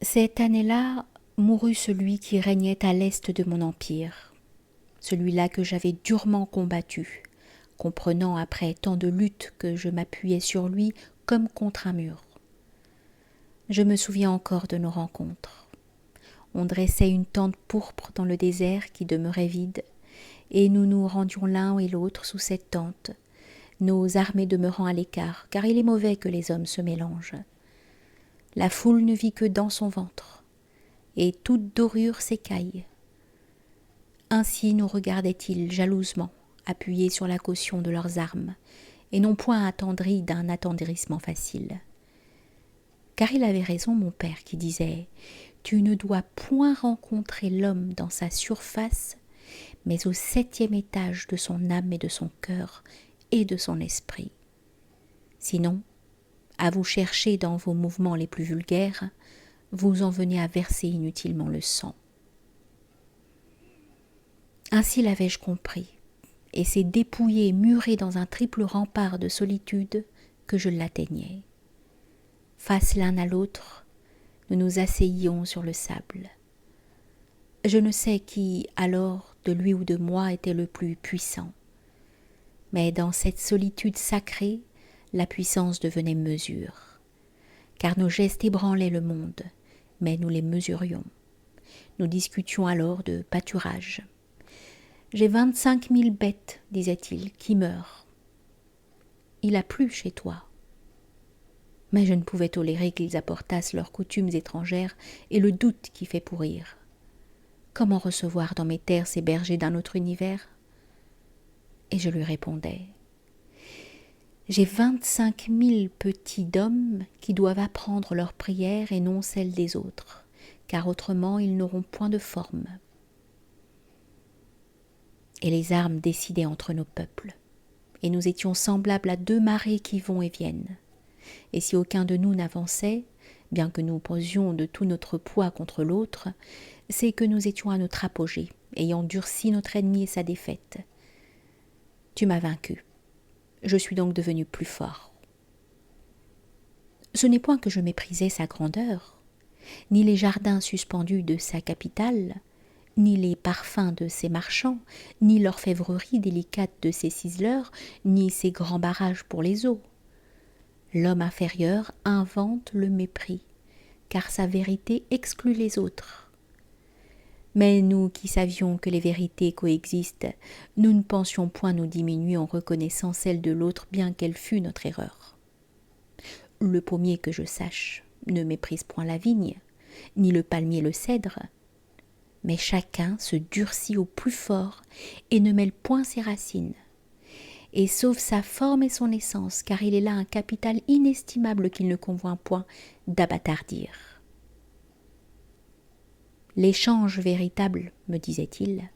Cette année-là mourut celui qui régnait à l'est de mon empire, celui-là que j'avais durement combattu, comprenant après tant de luttes que je m'appuyais sur lui comme contre un mur. Je me souviens encore de nos rencontres. On dressait une tente pourpre dans le désert qui demeurait vide, et nous nous rendions l'un et l'autre sous cette tente, nos armées demeurant à l'écart, car il est mauvais que les hommes se mélangent. La foule ne vit que dans son ventre, et toute dorure s'écaille. Ainsi nous regardaient-ils jalousement, appuyés sur la caution de leurs armes, et non point attendris d'un attendrissement facile. Car il avait raison, mon père, qui disait « Tu ne dois point rencontrer l'homme dans sa surface, mais au 7e étage de son âme et de son cœur et de son esprit. Sinon, à vous chercher dans vos mouvements les plus vulgaires, vous en venez à verser inutilement le sang. » Ainsi l'avais-je compris, et c'est dépouillé, muré dans un triple rempart de solitude que je l'atteignais. Face l'un à l'autre, nous nous asseyions sur le sable. Je ne sais qui, alors, de lui ou de moi, était le plus puissant. Mais dans cette solitude sacrée, la puissance devenait mesure. Car nos gestes ébranlaient le monde, mais nous les mesurions. Nous discutions alors de pâturage. « J'ai 25 000 bêtes, disait-il, qui meurent. Il a plu chez toi. » Mais je ne pouvais tolérer qu'ils apportassent leurs coutumes étrangères et le doute qui fait pourrir. Comment recevoir dans mes terres ces bergers d'un autre univers ? Et je lui répondais « J'ai 25 000 petits d'hommes qui doivent apprendre leurs prières et non celles des autres, car autrement ils n'auront point de forme. » Et les armes décidaient entre nos peuples, et nous étions semblables à deux marées qui vont et viennent. Et si aucun de nous n'avançait, bien que nous pesions de tout notre poids contre l'autre, c'est que nous étions à notre apogée, ayant durci notre ennemi et sa défaite. Tu m'as vaincu. Je suis donc devenu plus fort. Ce n'est point que je méprisais sa grandeur, ni les jardins suspendus de sa capitale, ni les parfums de ses marchands, ni l'orfèvrerie délicate de ses ciseleurs, ni ses grands barrages pour les eaux. L'homme inférieur invente le mépris, car sa vérité exclut les autres. Mais nous qui savions que les vérités coexistent, nous ne pensions point nous diminuer en reconnaissant celle de l'autre bien qu'elle fût notre erreur. Le pommier que je sache ne méprise point la vigne, ni le palmier le cèdre, mais chacun se durcit au plus fort et ne mêle point ses racines, et sauve sa forme et son essence, car il est là un capital inestimable qu'il ne convient point d'abattardir. L'échange véritable, me disait-il,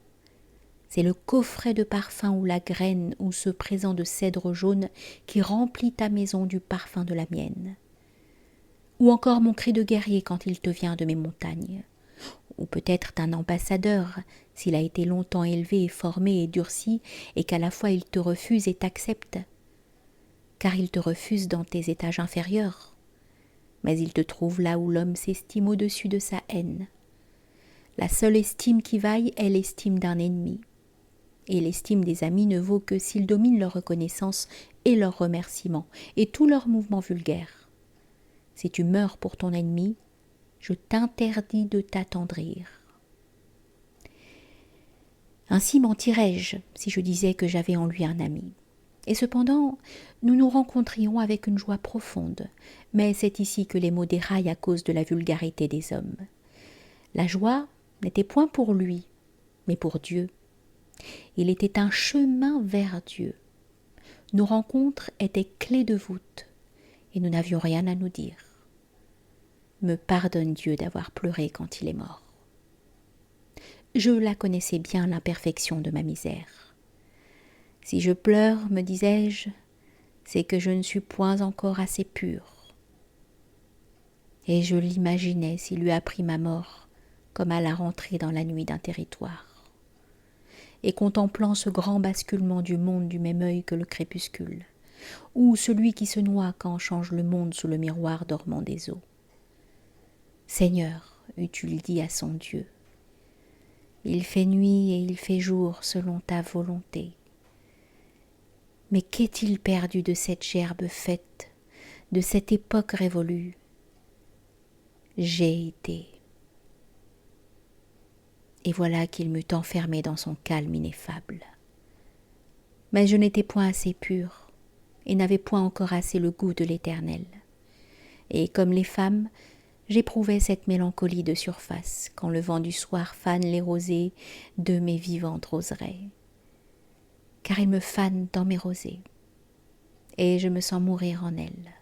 c'est le coffret de parfum ou la graine ou ce présent de cèdre jaune qui remplit ta maison du parfum de la mienne. Ou encore mon cri de guerrier quand il te vient de mes montagnes. Ou peut-être d'un ambassadeur, s'il a été longtemps élevé et formé et durci, et qu'à la fois il te refuse et t'accepte. Car il te refuse dans tes étages inférieurs, mais il te trouve là où l'homme s'estime au-dessus de sa haine. La seule estime qui vaille est l'estime d'un ennemi, et l'estime des amis ne vaut que s'ils dominent leur reconnaissance et leur remerciement, et tous leurs mouvements vulgaires. Si tu meurs pour ton ennemi, je t'interdis de t'attendrir. Ainsi mentirais-je si je disais que j'avais en lui un ami. Et cependant, nous nous rencontrions avec une joie profonde, mais c'est ici que les mots déraillent à cause de la vulgarité des hommes. La joie n'était point pour lui, mais pour Dieu. Il était un chemin vers Dieu. Nos rencontres étaient clés de voûte, et nous n'avions rien à nous dire. Me pardonne Dieu d'avoir pleuré quand il est mort. Je la connaissais bien, l'imperfection de ma misère. Si je pleure, me disais-je, c'est que je ne suis point encore assez pure. Et je l'imaginais s'il eût appris ma mort, comme à la rentrée dans la nuit d'un territoire, et contemplant ce grand basculement du monde du même œil que le crépuscule, ou celui qui se noie quand change le monde sous le miroir dormant des eaux. Seigneur, eût-il dit à son Dieu, il fait nuit et il fait jour selon ta volonté. Mais qu'est-il perdu de cette gerbe faite, de cette époque révolue? J'ai été. Et voilà qu'il m'eut enfermé dans son calme ineffable. Mais je n'étais point assez pure, et n'avais point encore assez le goût de l'Éternel. Et comme les femmes, j'éprouvais cette mélancolie de surface, quand le vent du soir fane les rosées de mes vivantes roseraies. Car il me fane dans mes rosées, et je me sens mourir en elles.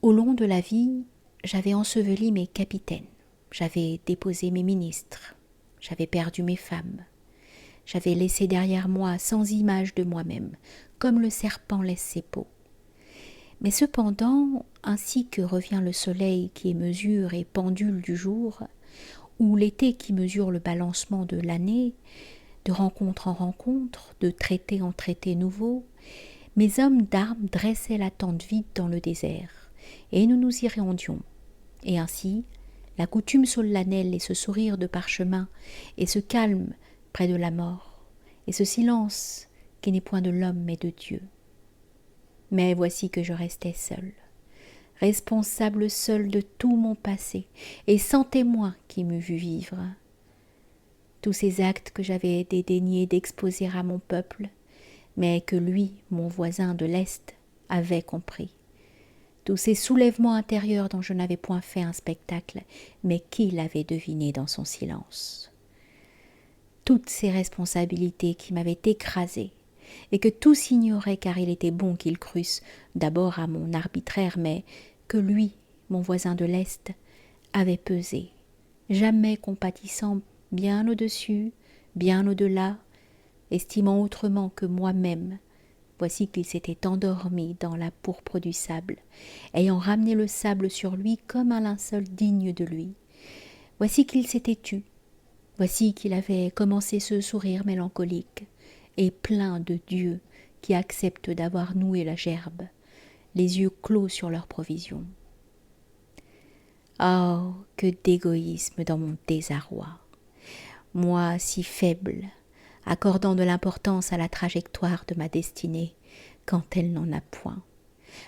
Au long de la vie, j'avais enseveli mes capitaines, j'avais déposé mes ministres, j'avais perdu mes femmes, j'avais laissé derrière moi sans image de moi-même, comme le serpent laisse ses peaux. Mais cependant, ainsi que revient le soleil qui est mesure et pendule du jour, ou l'été qui mesure le balancement de l'année, de rencontre en rencontre, de traité en traité nouveau, mes hommes d'armes dressaient la tente vide dans le désert, et nous nous y rendions. Et ainsi, la coutume solennelle et ce sourire de parchemin, et ce calme près de la mort, et ce silence qui n'est point de l'homme mais de Dieu. Mais voici que je restais seule, responsable seule de tout mon passé, et sans témoin qui m'eût vu vivre. Tous ces actes que j'avais dédaigné d'exposer à mon peuple, mais que lui, mon voisin de l'Est, avait compris. Tous ces soulèvements intérieurs dont je n'avais point fait un spectacle, mais qu'il avait deviné dans son silence. Toutes ces responsabilités qui m'avaient écrasée, et que tous ignoraient car il était bon qu'ils crussent d'abord à mon arbitraire, mais que lui, mon voisin de l'Est, avait pesé, jamais compatissant bien au-dessus, bien au-delà, estimant autrement que moi-même. Voici qu'il s'était endormi dans la pourpre du sable, ayant ramené le sable sur lui comme un linceul digne de lui. Voici qu'il s'était tu, voici qu'il avait commencé ce sourire mélancolique, et plein de Dieu qui accepte d'avoir noué la gerbe, les yeux clos sur leur provision. Oh, que d'égoïsme dans mon désarroi! Moi si faible, accordant de l'importance à la trajectoire de ma destinée, quand elle n'en a point,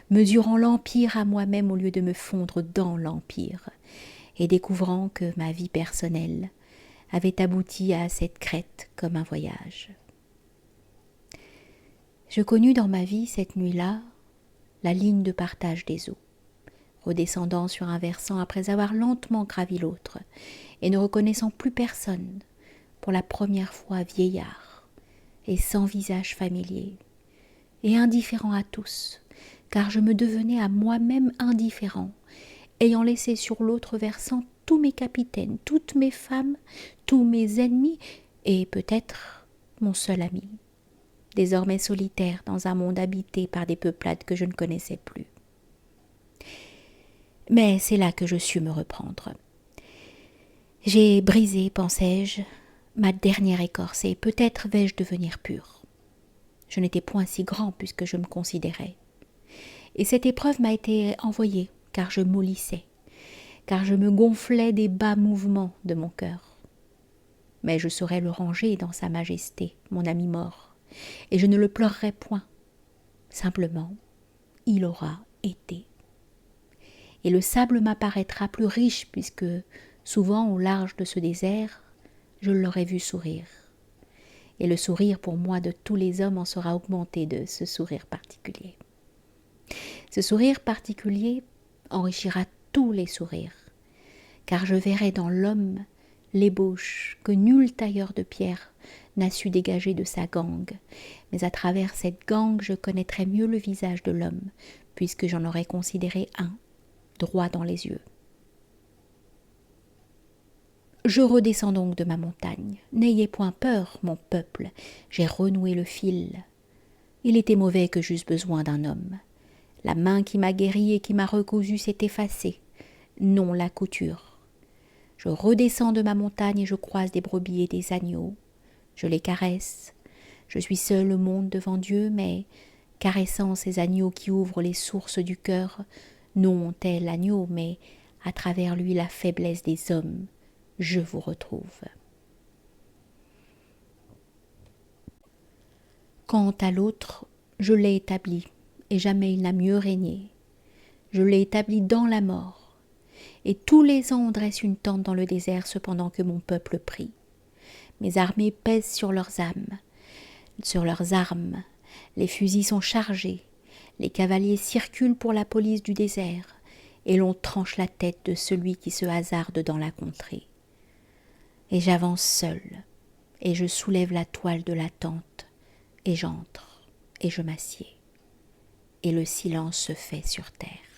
mesurant l'empire à moi-même au lieu de me fondre dans l'empire, et découvrant que ma vie personnelle avait abouti à cette crête comme un voyage. Je connus dans ma vie cette nuit-là la ligne de partage des eaux, redescendant sur un versant après avoir lentement gravi l'autre, et ne reconnaissant plus personne, pour la première fois vieillard, et sans visage familier, et indifférent à tous, car je me devenais à moi-même indifférent, ayant laissé sur l'autre versant tous mes capitaines, toutes mes femmes, tous mes ennemis, et peut-être mon seul ami, désormais solitaire dans un monde habité par des peuplades que je ne connaissais plus. Mais c'est là que je sus me reprendre. J'ai brisé, pensais-je, ma dernière écorce, et peut-être vais-je devenir pur. Je n'étais point si grand puisque je me considérais. Et cette épreuve m'a été envoyée, car je mollissais, car je me gonflais des bas mouvements de mon cœur. Mais je saurais le ranger dans sa majesté, mon ami mort, et je ne le pleurerai point. Simplement, il aura été. Et le sable m'apparaîtra plus riche puisque, souvent au large de ce désert, je l'aurais vu sourire. Et le sourire pour moi de tous les hommes en sera augmenté de ce sourire particulier. Ce sourire particulier enrichira tous les sourires, car je verrai dans l'homme l'ébauche que nul tailleur de pierre n'a su dégager de sa gangue, mais à travers cette gangue je connaîtrai mieux le visage de l'homme, puisque j'en aurai considéré un, droit dans les yeux. Je redescends donc de ma montagne. N'ayez point peur, mon peuple, j'ai renoué le fil. Il était mauvais que j'eusse besoin d'un homme. La main qui m'a guéri et qui m'a recousu s'est effacée, non la couture. Je redescends de ma montagne et je croise des brebis et des agneaux. Je les caresse. Je suis seul au monde devant Dieu, mais, caressant ces agneaux qui ouvrent les sources du cœur, Non tel l'agneau, mais à travers lui la faiblesse des hommes, je vous retrouve. Quant à l'autre, je l'ai établi, et jamais il n'a mieux régné. Je l'ai établi dans la mort, et tous les ans on dresse une tente dans le désert cependant que mon peuple prie. Mes armées pèsent sur leurs âmes, sur leurs armes, les fusils sont chargés, les cavaliers circulent pour la police du désert, et l'on tranche la tête de celui qui se hasarde dans la contrée. Et j'avance seul, et je soulève la toile de la tente, et j'entre, et je m'assieds, et le silence se fait sur terre.